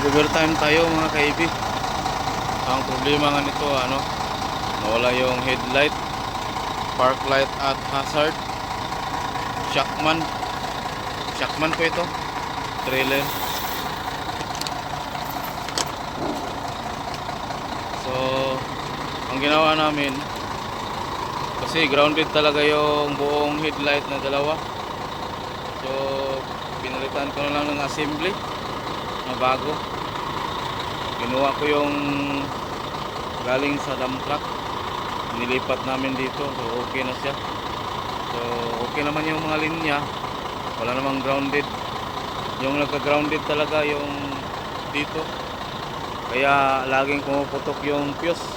Overtime tayo mga kaibi. Ang problema nga nito nawala yung headlight, park light at hazard. Shockman po ito, trailer. So ang ginawa namin, kasi grounded talaga yung buong headlight na dalawa, so pinalitan ko na lang ng assembly na bago. Kinuha ko yung galing sa dump truck, nilipat namin dito, so okay na siya. So okay naman yung mga linya, wala namang grounded. Yung nagka-grounded talaga yung dito, kaya laging pumuputok yung fuse.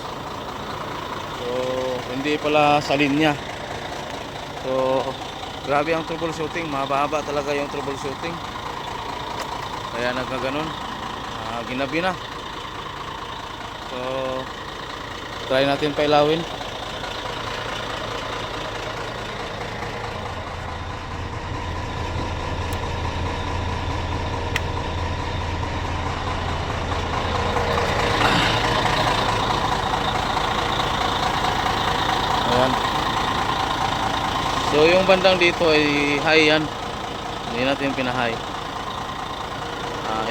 So hindi pala sa linya. So grabe ang troubleshooting, mahaba talaga yung troubleshooting, kaya nagkaganon. Ginabi na. So try natin pailawin. Ayan. So yung bandang dito ay high yan, hindi natin pinahay.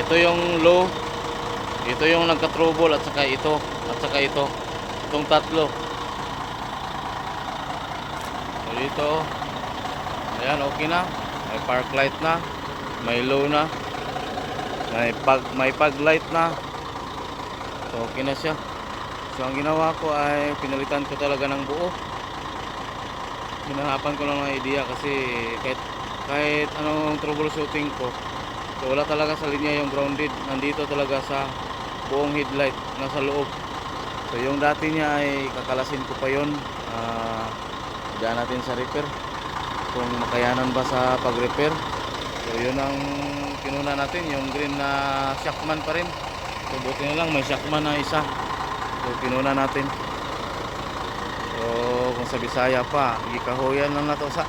Ito yung low, ito yung nagka-trouble, at saka ito, at saka ito, itong tatlo. So dito, ayan, okay na, may park light na, may low na, may pag light na. So okay na siya. So ang ginawa ko ay pinalitan ko talaga ng buo. Hinahapan ko lang ng idea kasi kahit anong troubleshooting ko, so wala talaga sa linya yung grounded. Nandito talaga sa buong headlight, nasa loob. So yung dati niya ay kakalasin ko pa yun. Diyan natin sa repair kung makayanan ba sa pag-repair. So yun ang kinuna natin, yung green na shockman pa rin. So buti na lang may shockman na isa, so kinuna natin. So kung sa Bisaya pa, gikahoyan lang na to sa.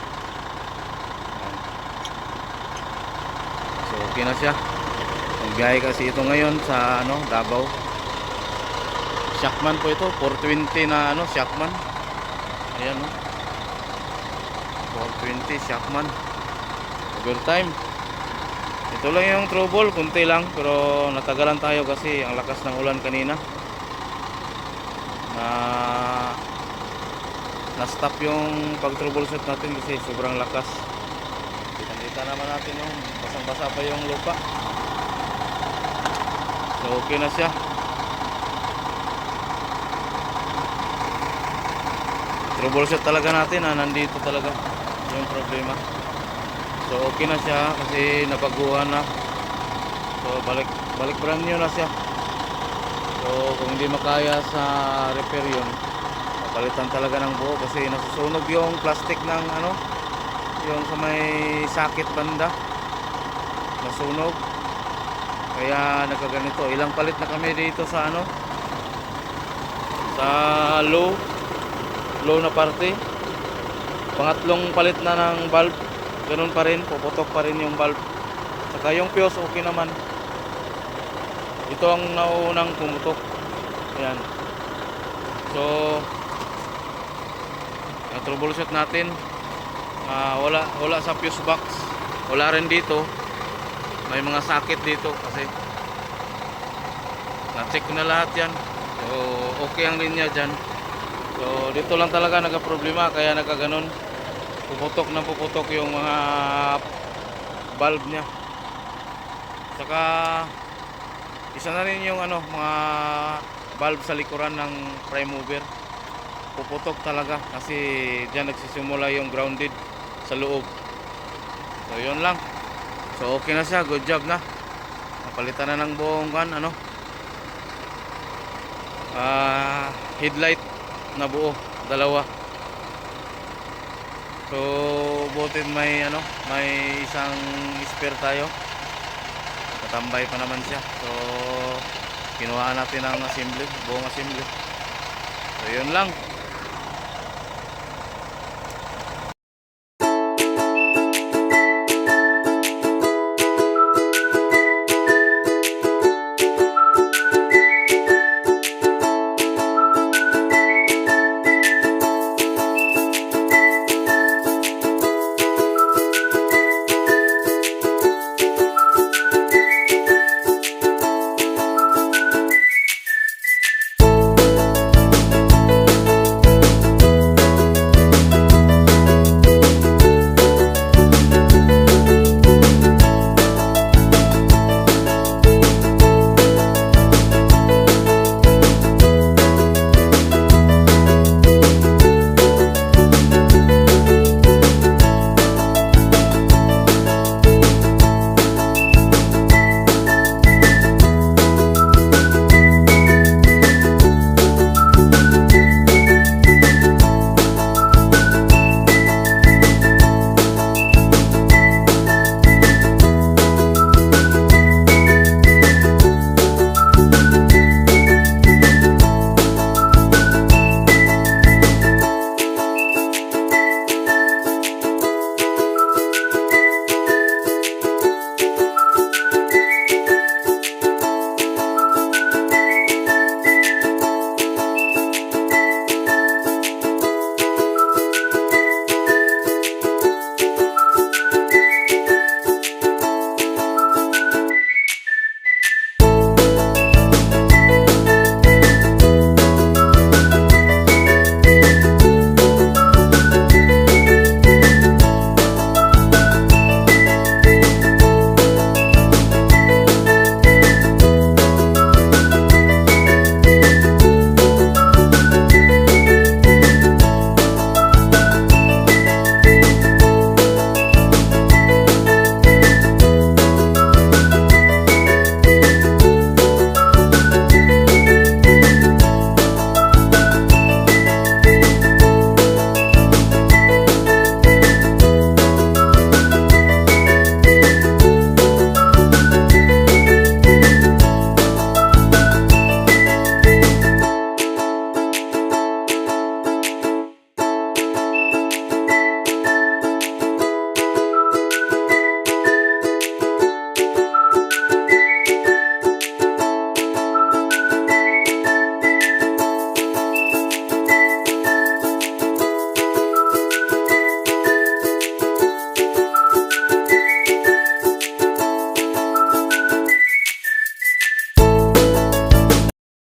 So okay na siya. Nagbiyahe kasi ito ngayon sa Davao. Shockman po ito, 420 na shockman. Ayan 420 shockman. Overtime. Ito lang yung trouble, kunti lang, pero natagalan tayo kasi ang lakas ng ulan kanina. Na-stop yung pag-troubleshoot natin kasi sobrang lakas. Kita naman natin yung basang-basa pa yung lupa. So okay na siya. Troubleshoot talaga natin, nandito talaga yung problema. So okay na siya kasi nabaguhan na. So balik brand new na siya. So kung hindi makaya sa repair yun, palitan talaga ng buo kasi nasusunog yung plastic ng yung sa may sakit banda, nasunog. Kaya nagkaganito. Ilang palit na kami dito sa sa low na parte. Pangatlong palit na ng valve, ganun pa rin, puputok pa rin yung valve. Saka yung fuse okay naman. Ito ang naunang pumutok. Ayan. So troubleshoot natin. Wala sa fuse box, wala rin dito. May mga sakit dito kasi na-check ko na lahat yan. So okay ang linya dyan. So dito lang talaga nagka-problema, kaya nagkaganon, puputok yung mga valve nya. Saka isa na rin yung mga valve sa likuran ng prime mover, puputok talaga kasi dyan nagsisimula yung grounded sa loob. So yun lang. So okay na siya, good job na. Napalitan na ng buong headlight na buo, dalawa. So buti may isang spare tayo. Katambay pa naman siya. So kinuha natin ang assembly, buong assembly. So yun lang.